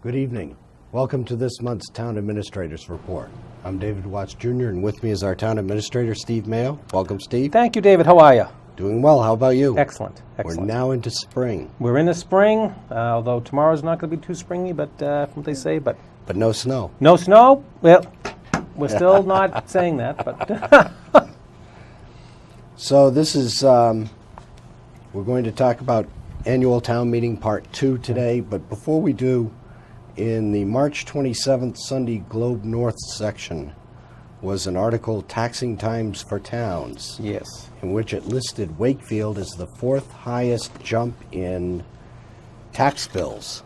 Good evening. Welcome to this month's Town Administrators Report. I'm David Watts Jr., and with me is our Town Administrator, Steve Mayo. Welcome, Steve. Thank you, David. How are you? Doing well. How about you? Excellent. Excellent. We're now into spring. We're in the spring, although tomorrow's not going to be too springy, but from what they say. But no snow. No snow? Well, we're still not saying that, but... So this is, we're going to talk about Annual Town Meeting Part 2 today, but before we do, in the March 27th Sunday Globe North section was an article, Taxing Times for Towns. Yes. In which it listed Wakefield as the fourth highest jump in tax bills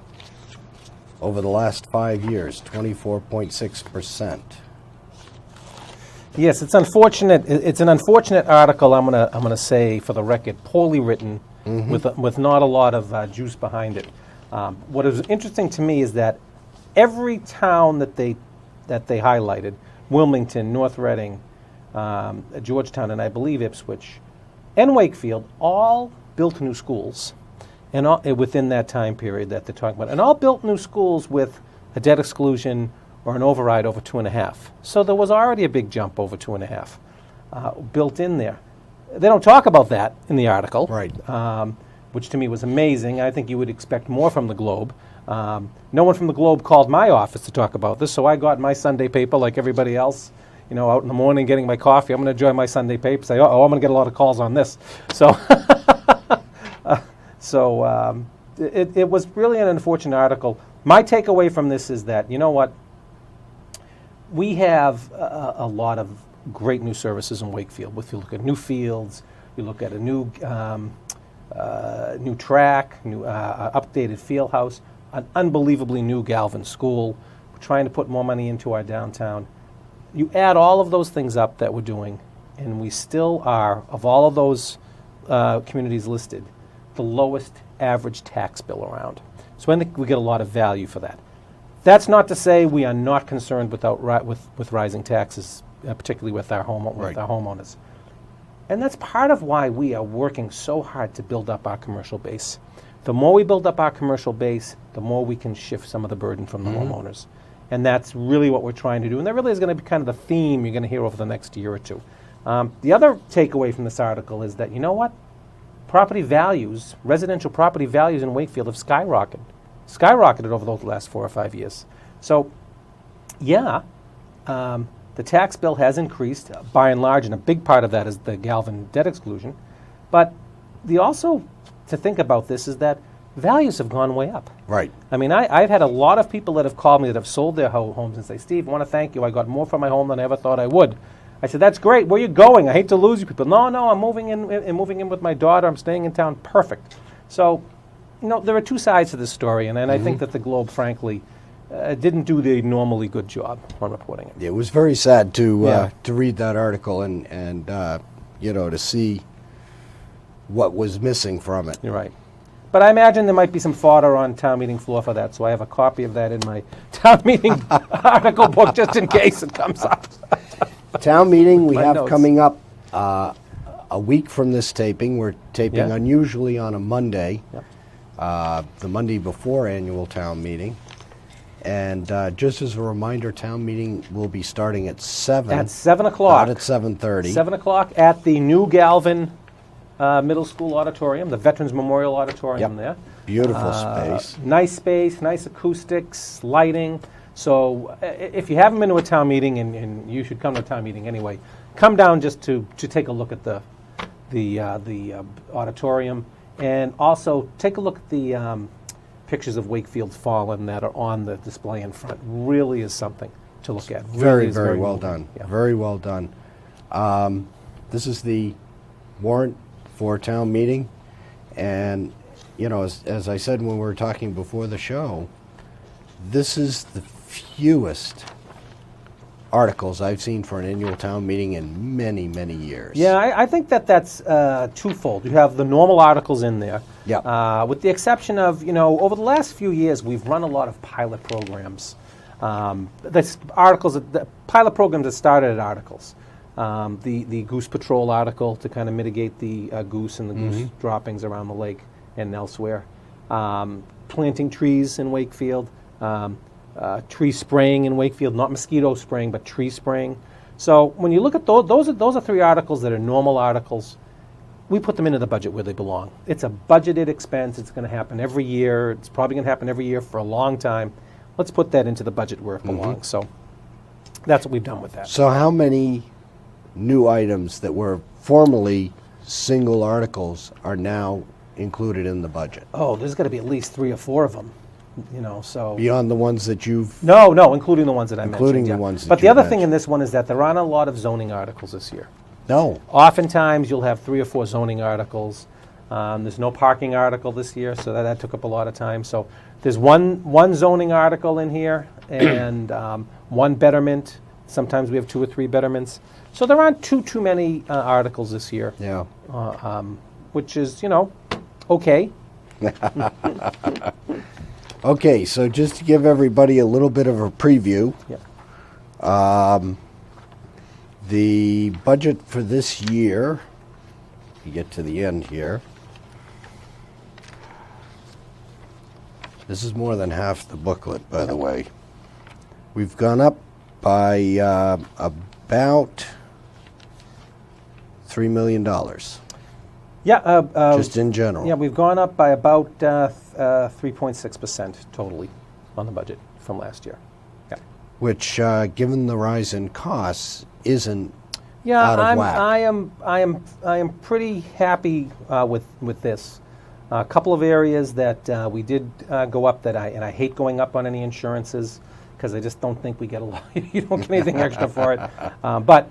over the last 5 years, 24.6%. Yes, it's unfortunate. It's an unfortunate article. I'm gonna say, for the record, poorly written, with not a lot of juice behind it. What is interesting to me is that every town that they highlighted, Wilmington, North Reading, Georgetown, and I believe Ipswich, and Wakefield, all built new schools, and within that time period that they're talking about, and all built new schools with a debt exclusion or an override over 2.5. So there was already a big jump over 2.5 built in there. They don't talk about that in the article, right? Which to me was amazing. I think you would expect more from the Globe. No one from the Globe called my office to talk about this, so I got my Sunday paper like everybody else, out in the morning getting my coffee. I'm going to enjoy my Sunday paper, say, I'm going to get a lot of calls on this. So it was really an unfortunate article. My takeaway from this is that, you know what, we have a lot of great new services in Wakefield. If you look at new fields, you look at a new track, new updated field house, an unbelievably new Galvin school. We're trying to put more money into our downtown. You add all of those things up that we're doing, and we still are, of all of those communities listed, the lowest average tax bill around. So I think we get a lot of value for that. That's not to say we are not concerned with rising taxes, particularly with our homeowners. And that's part of why we are working so hard to build up our commercial base. The more we build up our commercial base, the more we can shift some of the burden from the homeowners. And that's really what we're trying to do. And that really is going to be kind of the theme you're going to hear over the next year or two. The other takeaway from this article is that, you know what? Property values, residential property values in Wakefield have skyrocketed over the last 4 or 5 years. So, yeah, the tax bill has increased by and large, and a big part of that is the Galvin debt exclusion. But also to think about this is that values have gone way up. Right. I mean, I've had a lot of people that have called me that have sold their homes and say, Steve, I want to thank you. I got more for my home than I ever thought I would. I said, that's great. Where are you going? I hate to lose you people. No, I'm moving in with my daughter. I'm staying in town. Perfect. So, there are two sides to this story, and I think that the Globe, frankly, didn't do the normally good job on reporting it. It was very sad to read that article and to see what was missing from it. You're right. But I imagine there might be some fodder on town meeting floor for that, so I have a copy of that in my town meeting article book just in case it comes up. Town meeting we My have notes. coming up a week from this taping. We're taping unusually on a Monday, the Monday before annual town meeting. And just as a reminder, town meeting will be starting at 7. At 7 o'clock. Not at 7:30. 7 o'clock at the new Galvin Middle School Auditorium, the Veterans Memorial Auditorium there. Beautiful space. Nice space, nice acoustics, lighting. So if you haven't been to a town meeting, and you should come to a town meeting anyway, come down just to take a look at the auditorium, and also take a look at the pictures of Wakefield's Fallen that are on the display in front. Really is something to look at. Very, really very well moving. done. Yeah. Very well done. This is the warrant for town meeting, and as I said when we were talking before the show, this is the fewest articles I've seen for an annual town meeting in many, many years. Yeah, I think that's twofold. You have the normal articles in there. Yeah. With the exception of, over the last few years, we've run a lot of pilot programs. The pilot programs that started at articles. The Goose Patrol article to kind of mitigate the goose and the goose droppings around the lake and elsewhere. Planting trees in Wakefield. tree spraying in Wakefield, not mosquito spraying, but tree spraying. So when you look at those are 3 articles that are normal articles. We put them into the budget where they belong. It's a budgeted expense. It's going to happen every year. It's probably going to happen every year for a long time. Let's put that into the budget where it belongs. So that's what we've done with that. So how many new items that were formerly single articles are now included in the budget? Oh, there's got to be at least 3 or 4 of them. So Beyond the ones that you've... No, including the ones that I mentioned. Including the yeah. ones that But the you other thing mentioned. in this one is that there aren't a lot of zoning articles this year. No. Oftentimes, you'll have 3 or 4 zoning articles. There's no parking article this year, so that took up a lot of time. So there's one zoning article in here and 1 betterment. Sometimes we have 2 or 3 betterments. So there aren't too many articles this year. Yeah. Which is, okay. Okay, so just to give everybody a little bit of a preview, Yeah. the budget for this year, you get to the end here, this is more than half the booklet, by the way. We've gone up by about $3 million, Yeah. just in general. Yeah, we've gone up by about 3.6% totally on the budget from last year. Yeah. Which, given the rise in costs, isn't Yeah, out of whack. I am pretty happy with this. A couple of areas that we did go up that I hate going up on any insurances because I just don't think we get a lot. You don't get anything extra for it. But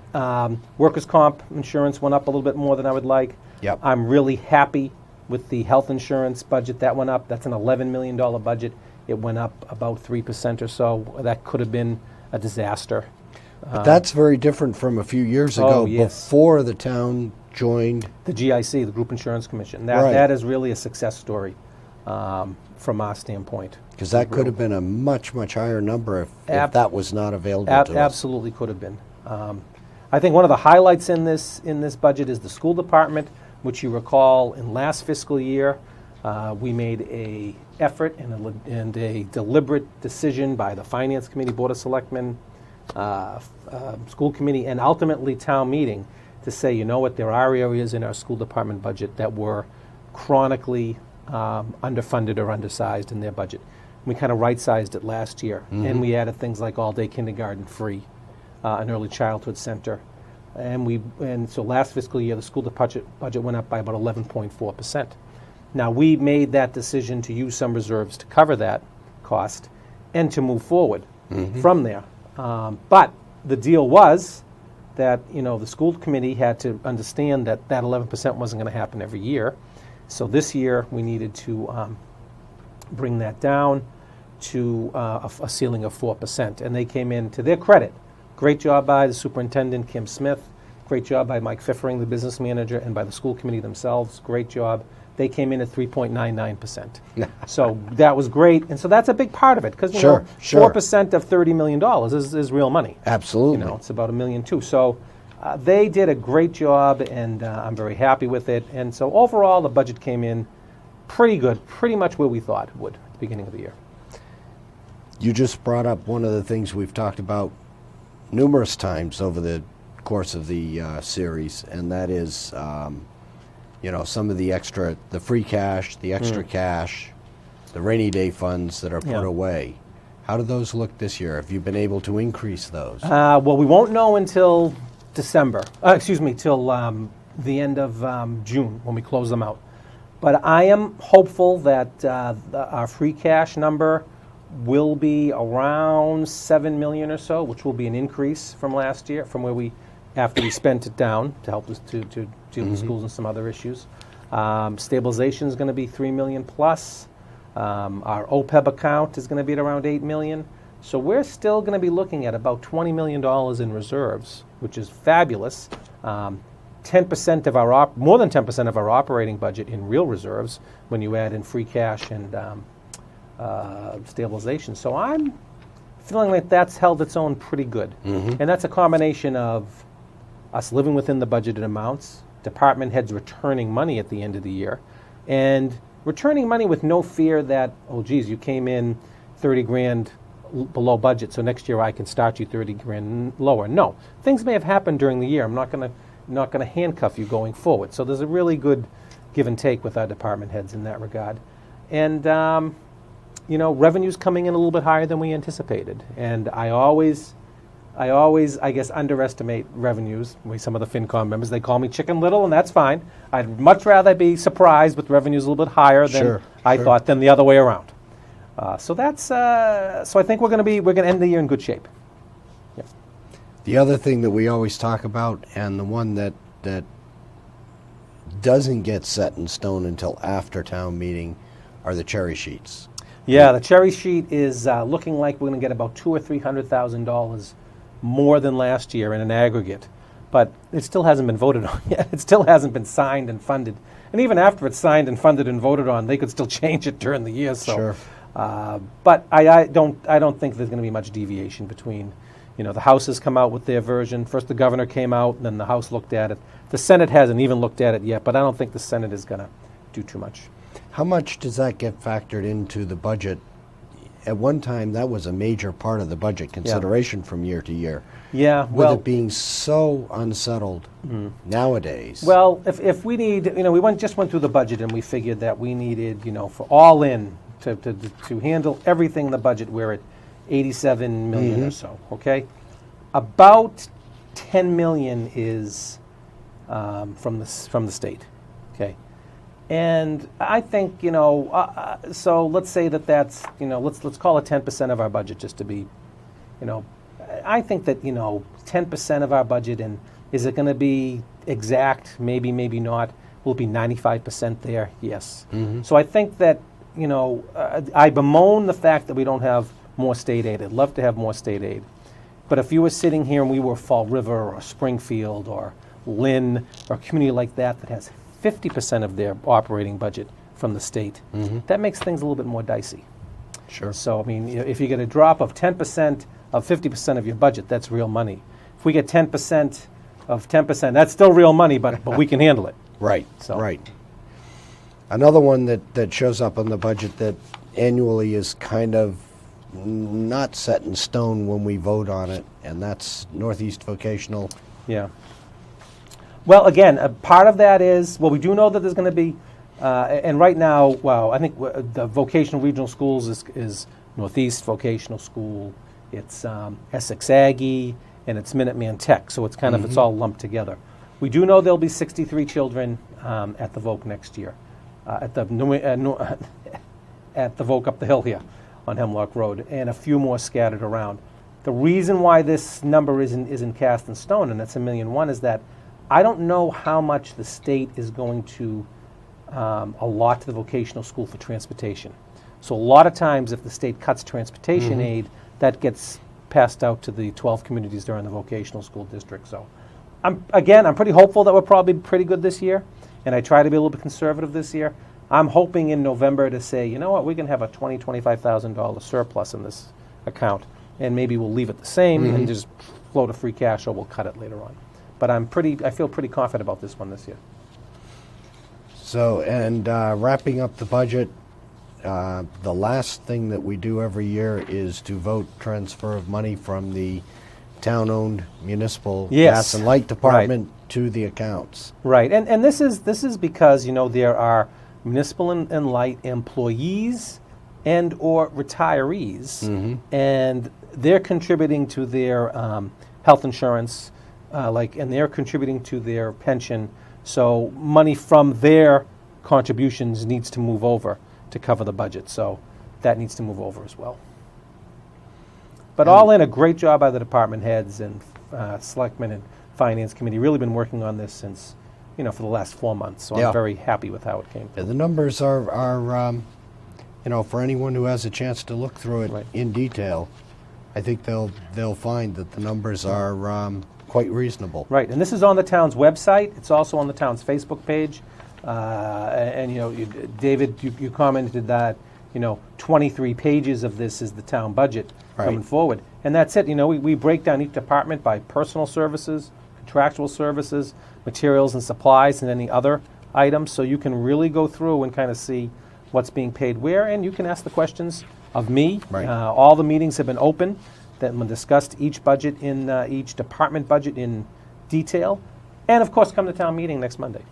workers' comp insurance went up a little bit more than I would like. Yep. I'm really happy with the health insurance budget that went up. That's an $11 million budget. It went up about 3% or so. That could have been a disaster. But that's very different from a few years ago, yes. before the town joined. The GIC, the Group Insurance Commission. Right. That is really a success story from our standpoint. Because that could have been a much, much higher number if that was not available to us. Absolutely could have been. I think one of the highlights in this budget is the school department, which you recall in last fiscal year, we made a effort and a deliberate decision by the Finance Committee, Board of Selectmen, School Committee, and ultimately Town Meeting to say, you know what, there are areas in our school department budget that were chronically underfunded or undersized in their budget. We kind of right-sized it last year, and we added things like all-day kindergarten free, an early childhood center, and so last fiscal year the school budget went up by about 11.4%. Now we made that decision to use some reserves to cover that cost and to move forward from there. But the deal was that the school committee had to understand that 11% wasn't going to happen every year. So this year we needed to bring that down to a ceiling of 4%. And they came in, to their credit, great job by the superintendent, Kim Smith, great job by Mike Fiffering, the business manager, and by the school committee themselves, great job. They came in at 3.99%. So that was great. And so that's a big part of it because, 4% of $30 million is real money. Absolutely. It's about $1.2 million. So they did a great job, and I'm very happy with it. And so overall, the budget came in pretty good, pretty much where we thought it would at the beginning of the year. You just brought up one of the things we've talked about numerous times over the course of the series, and that is, some of the free cash, the extra cash, the rainy day funds that are put away. How do those look this year? Have you been able to increase those? Well, we won't know until December. Till the end of June when we close them out. But I am hopeful that our free cash number will be around $7 million or so, which will be an increase from last year, from where after we spent it down to help us to deal with schools and some other issues. Stabilization is going to be $3 million plus. Our OPEB account is going to be at around $8 million. So we're still going to be looking at about $20 million in reserves, which is fabulous. 10% of more than 10% of our operating budget in real reserves when you add in free cash and stabilization. So I'm feeling like that's held its own pretty good. And that's a combination of us living within the budgeted amounts, department heads returning money at the end of the year, and returning money with no fear that, oh geez, you came in 30 grand below budget, so next year I can start you 30 grand lower. No, things may have happened during the year. I'm not going to handcuff you going forward. So there's a really good give and take with our department heads in that regard. And revenue's coming in a little bit higher than we anticipated. And I always, I guess, underestimate revenues. Some of the FinCom members, they call me Chicken Little, and that's fine. I'd much rather be surprised with revenues a little bit higher than I thought than the other way around. So I think we're going to end the year in good shape. Yeah. The other thing that we always talk about, and the one that doesn't get set in stone until after town meeting, are the cherry sheets. Yeah, the cherry sheet is looking like we're going to get about $200,000 or $300,000 more than last year in an aggregate, but it still hasn't been voted on yet. It still hasn't been signed and funded, and even after it's signed and funded and voted on, they could still change it during the year. So. Sure. But I don't think there's going to be much deviation between, the House has come out with their version. First the governor came out, and then the House looked at it. The Senate hasn't even looked at it yet, but I don't think the Senate is going to do too much. How much does that get factored into the budget? At one time, that was a major part of the budget consideration from year to year. Yeah, With it being so unsettled nowadays. Well, if we need, we just went through the budget and we figured that we needed, for all in, to handle everything in the budget, we're at 87 million or so, okay? About 10 million is from the state, okay? And I think, so let's say that's, let's call it 10% of our budget just to be, I think that, 10% of our budget, and is it going to be exact? Maybe, maybe not. Will it be 95% there? Yes. So I think that, I bemoan the fact that we don't have more state aid. I'd love to have more state aid. But if you were sitting here and we were Fall River or Springfield or Lynn or a community like that has 50% of their operating budget from the state, that makes things a little bit more dicey. Sure. So, I mean, if you get a drop of 10% of 50% of your budget, that's real money. If we get 10% of 10%, that's still real money, but we can handle it. Right, So. right. Another one that shows up on the budget that annually is kind of not set in stone when we vote on it, and that's Northeast Vocational. Yeah. Well, again, a part of that is, we do know that there's going to be, and right now, I think the vocational regional schools is Northeast Vocational School, it's Essex Aggie, and it's Minuteman Tech, so it's kind of, it's all lumped together. We do know there'll be 63 children at the Voc next year, at the Voc up the hill here on Hemlock Road, and a few more scattered around. The reason why this number isn't cast in stone, and that's $1.1 million, is that I don't know how much the state is going to allot to the vocational school for transportation. So a lot of times if the state cuts transportation aid, that gets passed out to the 12 communities that are in the vocational school district. So I'm pretty hopeful that we're probably pretty good this year, and I try to be a little bit conservative this year. I'm hoping in November to say, you know what, we can have a $25,000 surplus in this account, and maybe we'll leave it the same and just float a free cash, or we'll cut it later on. But I feel pretty confident about this one this year. So, and wrapping up the budget, the last thing that we do every year is to vote transfer of money from the town-owned municipal gas and light department to the accounts. Right, and this is because there are municipal and light employees and or retirees, and they're contributing to their health insurance, and they're contributing to their pension. So money from their contributions needs to move over to cover the budget. So that needs to move over as well. But all in, a great job by the department heads and selectmen and finance committee. Really been working on this since, for the last 4 months. So I'm very happy with how it came. Yeah, the numbers are for anyone who has a chance to look through it in detail, I think they'll find that the numbers are quite reasonable. Right, and this is on the town's website. It's also on the town's Facebook page. David, you commented that 23 pages of this is the town budget coming forward, and that's it. We break down each department by personal services, contractual services, materials and supplies, and any other items, so you can really go through and kind of see what's being paid where, and you can ask the questions of me. Right. All the meetings have been open, that we discussed each budget in each department budget in detail, and of course come to town meeting next Monday.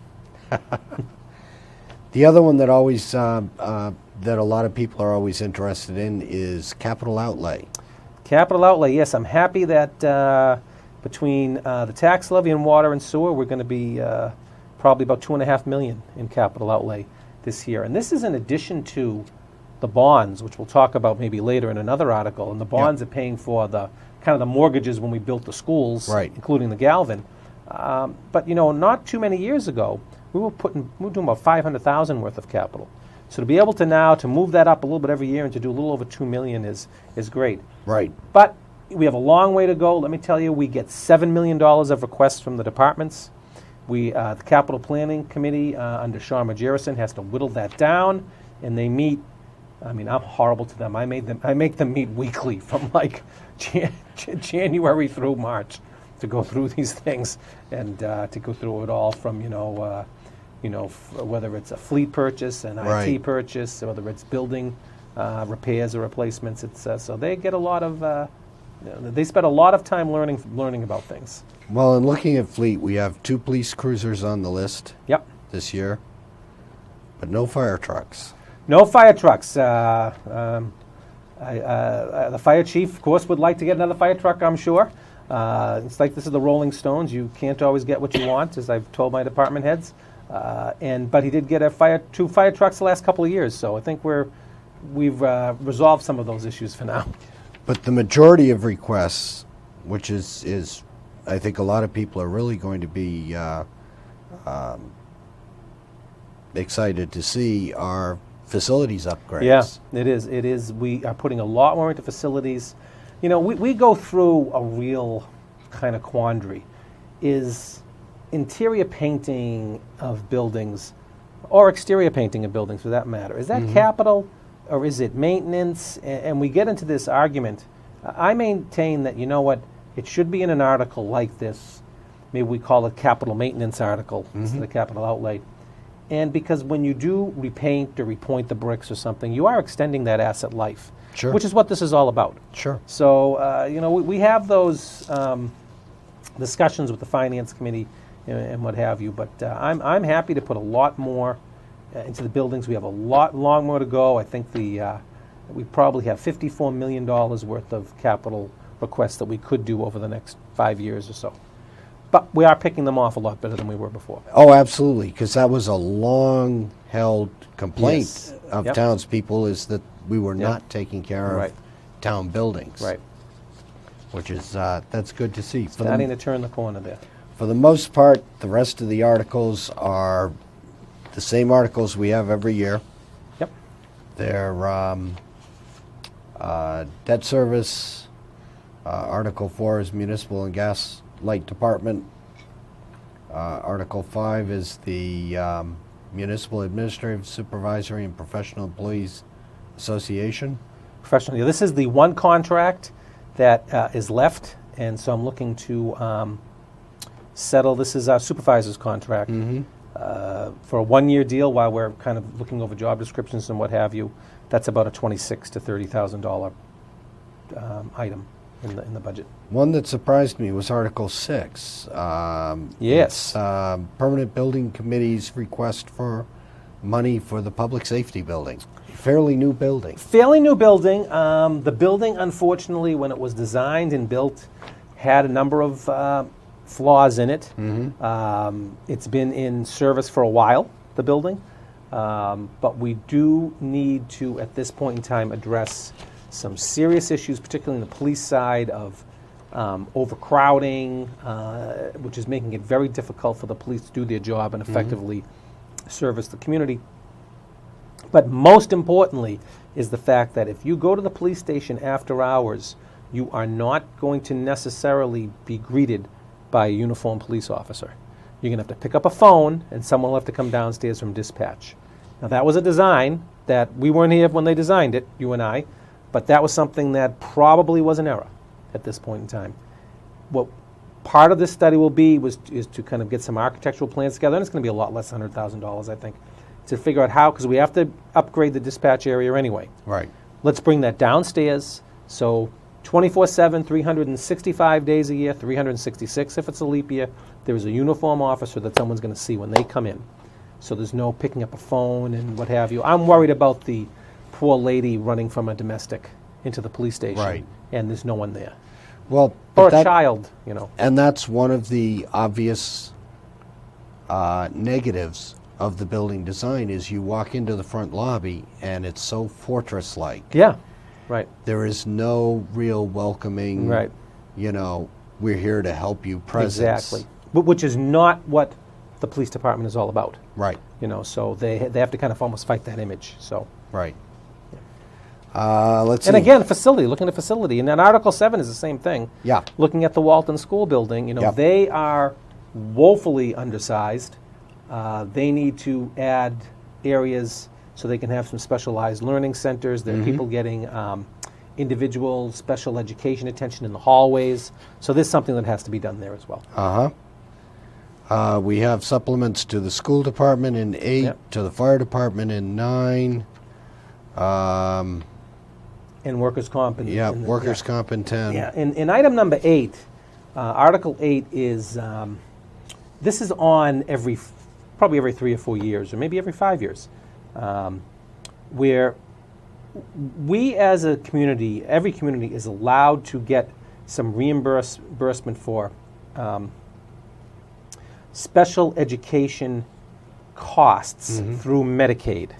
The other one that always that a lot of people are always interested in is capital outlay. Capital outlay, yes. I'm happy that between the tax levy and water and sewer, we're going to be probably about $2.5 million in capital outlay this year. And this is in addition to the bonds, which we'll talk about maybe later in another article. And the bonds are paying for the kind of the mortgages when we built the schools, right, including the Galvin. But not too many years ago, we were doing about $500,000 worth of capital. So to be able to now to move that up a little bit every year and to do a little over $2 million is great. Right. But we have a long way to go. Let me tell you, we get $7 million of requests from the departments. The Capital Planning Committee under Sean Majerison has to whittle that down, and they meet. I mean, I'm horrible to them. I make them meet weekly from like January through March to go through these things and to go through it all from whether it's a fleet purchase, an IT purchase, or whether it's building repairs or replacements. It's so they get a lot of. They spend a lot of time learning about things. Well, in looking at fleet, we have 2 police cruisers on the list. Yep. This year, but no fire trucks. No fire trucks. The fire chief, of course, would like to get another fire truck, I'm sure. It's like this is the Rolling Stones. You can't always get what you want, as I've told my department heads. But he did get 2 fire trucks the last couple of years, so I think we've resolved some of those issues for now. But the majority of requests, which is I think a lot of people are really going to be excited to see, are facilities upgrades. Yeah, it is. It is. We are putting a lot more into facilities. We go through a real kind of quandary. Is interior painting of buildings, or exterior painting of buildings for that matter, is that capital or is it maintenance? And we get into this argument. I maintain that, it should be in an article like this. Maybe we call it capital maintenance article instead of capital outlay. And because when you do repaint or repoint the bricks or something, you are extending that asset life, which is what this is all about. Sure. So, we have those discussions with the Finance Committee and what have you, but I'm happy to put a lot more into the buildings. We have a long more to go. I think we probably have $54 million worth of capital requests that we could do over the next 5 years or so. But we are picking them off a lot better than we were before. Oh, absolutely, because that was a long-held complaint of townspeople, is that we were not taking care of town buildings. Right. Which is, that's good to see. Starting to turn the corner there. For the most part, the rest of the articles are the same articles we have every year. Yep. They're debt service. Article 4 is municipal and gas light department. Article 5 is the Municipal Administrative, Supervisory, and Professional Employees Association. Professional. Yeah, this is the one contract that is left, and so I'm looking to settle. This is our supervisor's contract for a 1-year deal while we're kind of looking over job descriptions and what have you. That's about a $26,000 to $30,000 item in the budget. One that surprised me was Article 6. Yes. Permanent Building Committee's request for money for the public safety building. Fairly new building. Fairly new building. The building, unfortunately, when it was designed and built, had a number of flaws in it. It's been in service for a while, the building. But we do need to, at this point in time, address some serious issues, particularly in the police side of overcrowding, which is making it very difficult for the police to do their job and effectively service the community. But most importantly is the fact that if you go to the police station after hours, you are not going to necessarily be greeted by a uniformed police officer. You're going to have to pick up a phone, and someone will have to come downstairs from dispatch. Now, that was a design that we weren't here when they designed it, you and I, but that was something that probably was an error at this point in time. What part of this study will be is to kind of get some architectural plans together, and it's going to be a lot less than $100,000, I think, to figure out how, because we have to upgrade the dispatch area anyway. Right. let's bring that downstairs. So 24/7, 365 days a year, 366 if it's a leap year, there is a uniform officer that someone's going to see when they come in. So there's no picking up a phone and what have you. I'm worried about the poor lady running from a domestic into the police station, Right. and there's no one there. Well, Or but a that- child, you know. And that's one of the obvious negatives of the building design is you walk into the front lobby and it's so fortress-like. Yeah, right. There is no real welcoming, Right. We're here to help you presence. Exactly. Which is not what the police department is all about. Right, So they have to kind of almost fight that image. So, right. Let's see. and again, facility, looking at facility, and then Article 7 is the same thing. Yeah. Looking at the Walton School building, Yep. they are woefully undersized. They need to add areas so they can have some specialized learning centers. There are people getting individual special education attention in the hallways. So there's something that has to be done there as well. We have supplements to the school department in 8, Yep. to the fire department in 9. And workers' comp. And Workers' comp in 10. Yeah, in item number 8, Article 8 is, this is on probably every 3 or 4 years, or maybe every 5 years, where we as a community, every community is allowed to get some reimbursement for special education costs through Medicaid.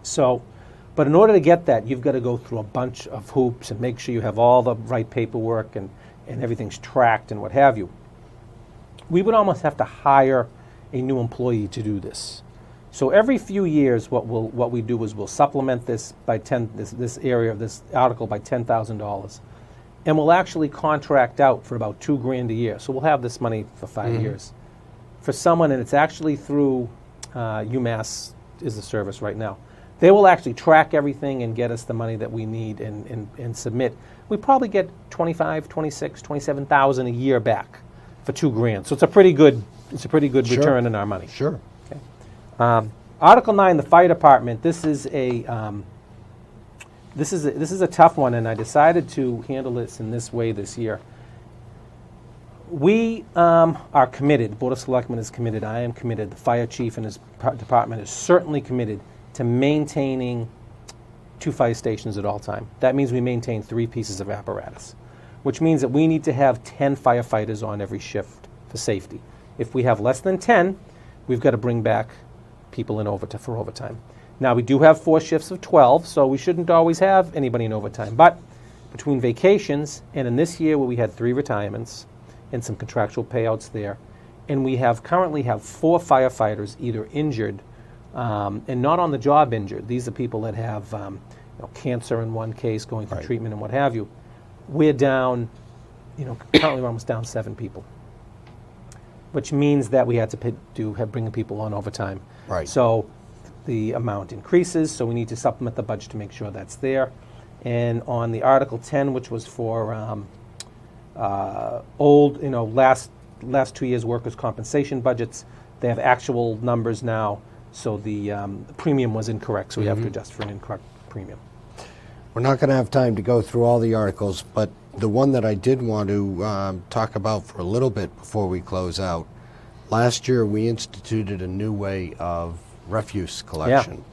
So, but in order to get that, you've got to go through a bunch of hoops and make sure you have all the right paperwork and everything's tracked and what have you. We would almost have to hire a new employee to do this. So every few years, what we do is we'll supplement this by this area of this article by $10,000, and we'll actually contract out for about $2,000 a year. So we'll have this money for 5 years for someone, and it's actually through UMass is the service right now. They will actually track everything and get us the money that we need and submit. We probably get 25, 26, 27,000 a year back for $2,000. So it's a pretty good Sure. return on our money. Sure. Article 9, the fire department. This is a tough one, and I decided to handle this in this way this year. We are committed. Board of Selectmen is committed. I am committed. The fire chief and his department is certainly committed to maintaining 2 fire stations at all time. That means we maintain 3 pieces of apparatus, which means that we need to have 10 firefighters on every shift for safety. If we have less than 10, we've got to bring back people in for overtime. Now, we do have 4 shifts of 12, so we shouldn't always have anybody in overtime. But between vacations and in this year where we had 3 retirements and some contractual payouts there, and we currently have 4 firefighters either injured and not on the job injured. These are people that have cancer in one case, going through treatment and what have you. We're down, currently we're almost down 7 people, which means that we had to bring people on overtime. Right. So the amount increases, so we need to supplement the budget to make sure that's there. And on the Article 10, which was for last 2 years' workers' compensation budgets, they have actual numbers now, so the premium was incorrect, so we have to adjust for an incorrect premium. We're not going to have time to go through all the articles, but the one that I did want to talk about for a little bit before we close out, last year we instituted a new way of refuse collection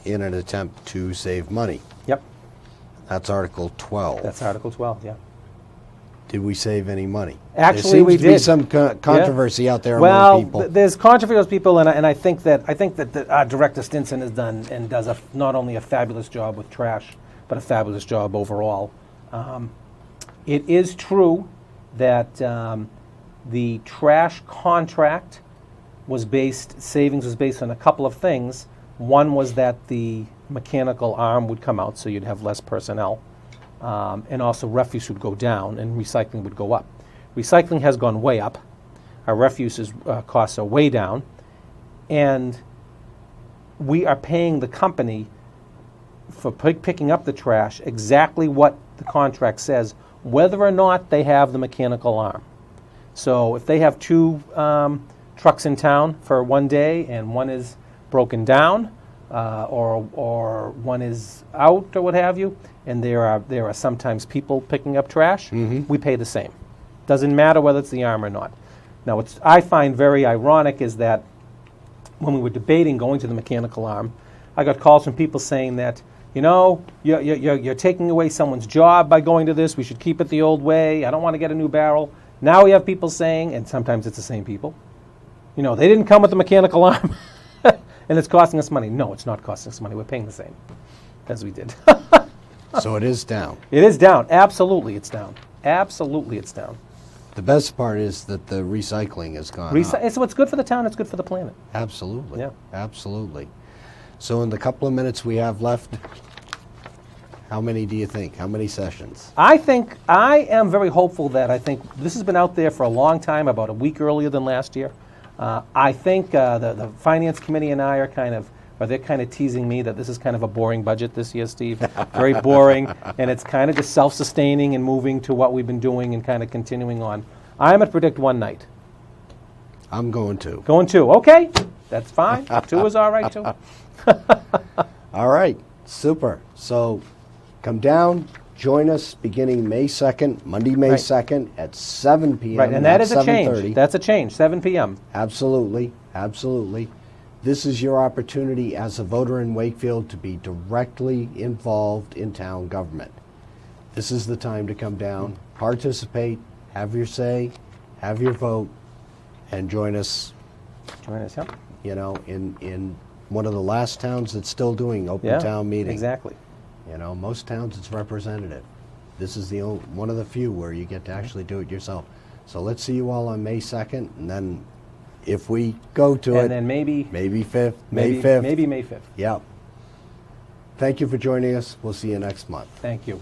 in an attempt to save money. Yep, That's Article 12. that's Article 12, yeah. Did we save any money? Actually, we There seems to be did. some controversy out there Well, among people. there's controversy with people, and I think that Director Stinson has done and does not only a fabulous job with trash, but a fabulous job overall. It is true that the trash contract savings was based on a couple of things. One was that the mechanical arm would come out, so you'd have less personnel. And also refuse would go down and recycling would go up. Recycling has gone way up. Our refuse costs are way down. And we are paying the company for picking up the trash exactly what the contract says, whether or not they have the mechanical arm. So if they have 2 trucks in town for one day and one is broken down, or one is out or what have you, and there are sometimes people picking up trash, we pay the same. Doesn't matter whether it's the arm or not. Now, what I find very ironic is that when we were debating going to the mechanical arm, I got calls from people saying that, you know, you're taking away someone's job by going to this. We should keep it the old way. I don't want to get a new barrel. Now we have people saying, and sometimes it's the same people, you know, they didn't come with the mechanical arm, and it's costing us money. No, it's not costing us money. We're paying the same as we did. So it is down. It is down. Absolutely, it's down. Absolutely, it's down. The best part is that the recycling has gone up. It's what's good for the town. It's good for the planet. Absolutely. Yeah. Absolutely. So in the couple of minutes we have left, how many do you think? How many sessions? I am very hopeful that I think this has been out there for a long time, about a week earlier than last year. I think the Finance Committee and I they're kind of teasing me that this is kind of a boring budget this year, Steve. Very boring, and it's kind of just self-sustaining and moving to what we've been doing and kind of continuing on. I'm going to predict one night. I'm going to. Going 2. Okay, that's fine. 2 is all right, too. All right. Super. So come down, join us beginning May 2nd, Monday, May Right. 2nd at 7 p.m. Right, and that not is a change. 7:30. That's a change, 7 p.m. Absolutely. Absolutely. This is your opportunity as a voter in Wakefield to be directly involved in town government. This is the time to come down, participate, have your say, have your vote, and join us, Join us, yeah. you know, in one of the last towns that's still doing open Yeah, town meeting. exactly. You know, most towns it's representative. This is one of the few where you get to actually do it yourself. So let's see you all on May 2nd, and then if we go to it, And then maybe May 5th, May 5th. Maybe May 5th. Yep. Thank you for joining us. We'll see you next month. Thank you.